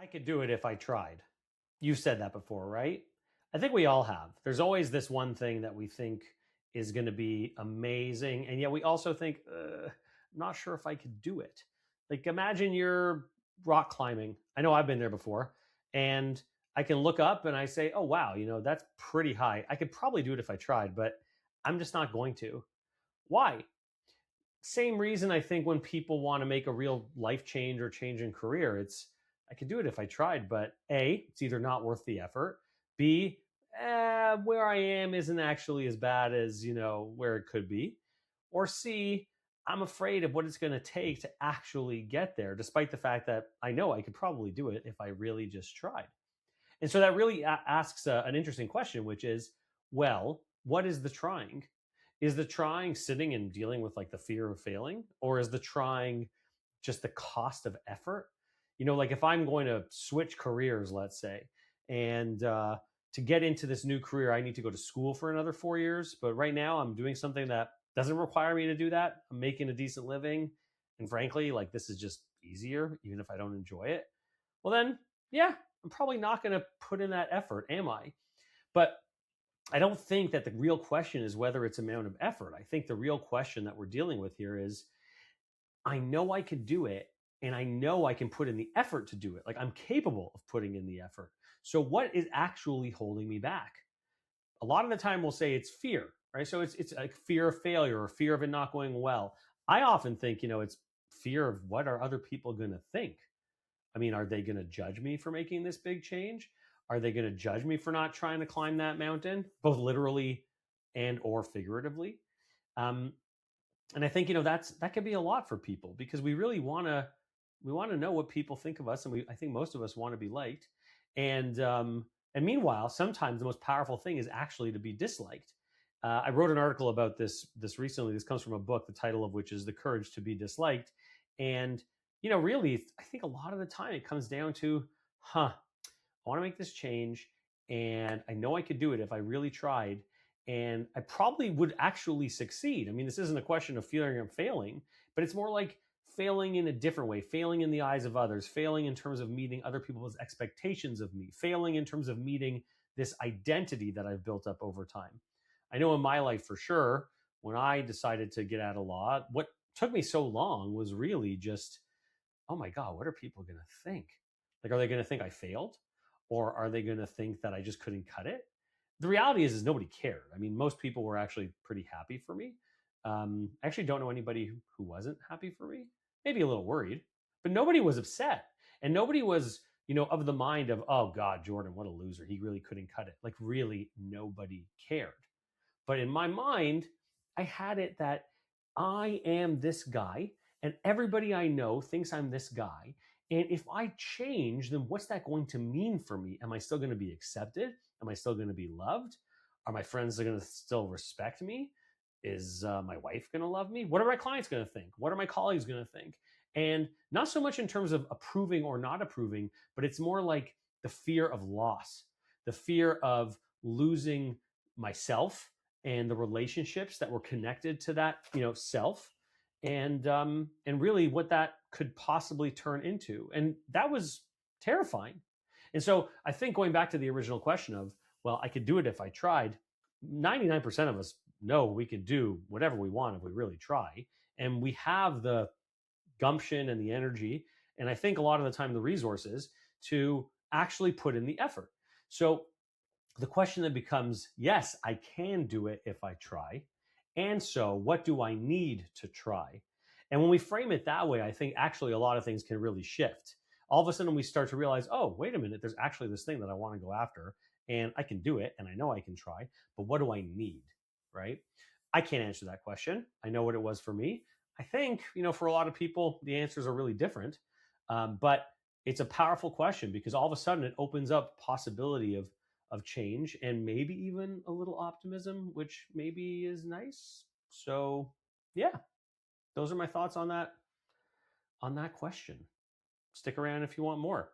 I could do it if I tried. You've said that before, right? I think we all have. There's always this one thing that we think is going to be amazing. And yet we also think, I'm not sure if I could do it. Like imagine you're rock climbing. I know I've been there before. And I can look up and I say, oh, wow, that's pretty high. I could probably do it if I tried, but I'm just not going to. Why? Same reason I think when people want to make a real life change or change in career, it's I could do it if I tried, but A, it's either not worth the effort. B, where I am isn't actually as bad as where it could be. Or C, I'm afraid of what it's going to take to actually get there, despite the fact that I know I could probably do it if I really just tried. And so that really asks an interesting question, which is, well, what is the trying? Is the trying sitting and dealing with like the fear of failing, or is the trying just the cost of effort? Like if I'm going to switch careers, let's say, and to get into this new career, I need to go to school for another 4 years. But right now, I'm doing something that doesn't require me to do that. I'm making a decent living. And frankly, like this is just easier, even if I don't enjoy it. Well, then, yeah, I'm probably not going to put in that effort, am I? But I don't think that the real question is whether it's amount of effort. I think the real question that we're dealing with here is I know I could do it and I know I can put in the effort to do it. Like I'm capable of putting in the effort. So what is actually holding me back? A lot of the time we'll say it's fear, right? So it's like fear of failure or fear of it not going well. I often think, it's fear of what are other people going to think? I mean, are they going to judge me for making this big change? Are they going to judge me for not trying to climb that mountain, both literally and or figuratively? And I think that could be a lot for people because we really want to know what people think of us, and I think most of us want to be liked. And meanwhile, sometimes the most powerful thing is actually to be disliked. I wrote an article about this recently. This comes from a book, the title of which is "The Courage to Be Disliked," and really, I think a lot of the time it comes down to, I want to make this change and I know I could do it if I really tried. And I probably would actually succeed. I mean, this isn't a question of feeling I'm failing, but it's more like failing in a different way, failing in the eyes of others, failing in terms of meeting other people's expectations of me, failing in terms of meeting this identity that I've built up over time. I know in my life for sure, when I decided to get out of law, what took me so long was really just, oh my God, what are people going to think? Like, are they going to think I failed? Or are they going to think that I just couldn't cut it? The reality is nobody cared. I mean, most people were actually pretty happy for me. I actually don't know anybody who wasn't happy for me, maybe a little worried, but nobody was upset. And nobody was, of the mind of, oh God, Jordan, what a loser. He really couldn't cut it. Like really nobody cared. But in my mind, I had it that I am this guy and everybody I know thinks I'm this guy. And if I change, then what's that going to mean for me? Am I still going to be accepted? Am I still going to be loved? Are my friends going to still respect me? Is my wife going to love me? What are my clients going to think? What are my colleagues going to think? And not so much in terms of approving or not approving, but it's more like the fear of loss, the fear of losing myself and the relationships that were connected to that, self, and really what that could possibly turn into. And that was terrifying. And so I think going back to the original question of, well, I could do it if I tried, 99% of us know we could do whatever we want if we really try. And we have the gumption and the energy, and I think a lot of the time the resources to actually put in the effort. So the question then becomes, yes, I can do it if I try. And so what do I need to try? And when we frame it that way, I think actually a lot of things can really shift. All of a sudden we start to realize, oh, wait a minute, there's actually this thing that I want to go after and I can do it and I know I can try, but what do I need, right? I can't answer that question. I know what it was for me. I think, for a lot of people, the answers are really different. But it's a powerful question because all of a sudden it opens up possibility of change and maybe even a little optimism, which maybe is nice. So yeah, those are my thoughts on that question. Stick around if you want more.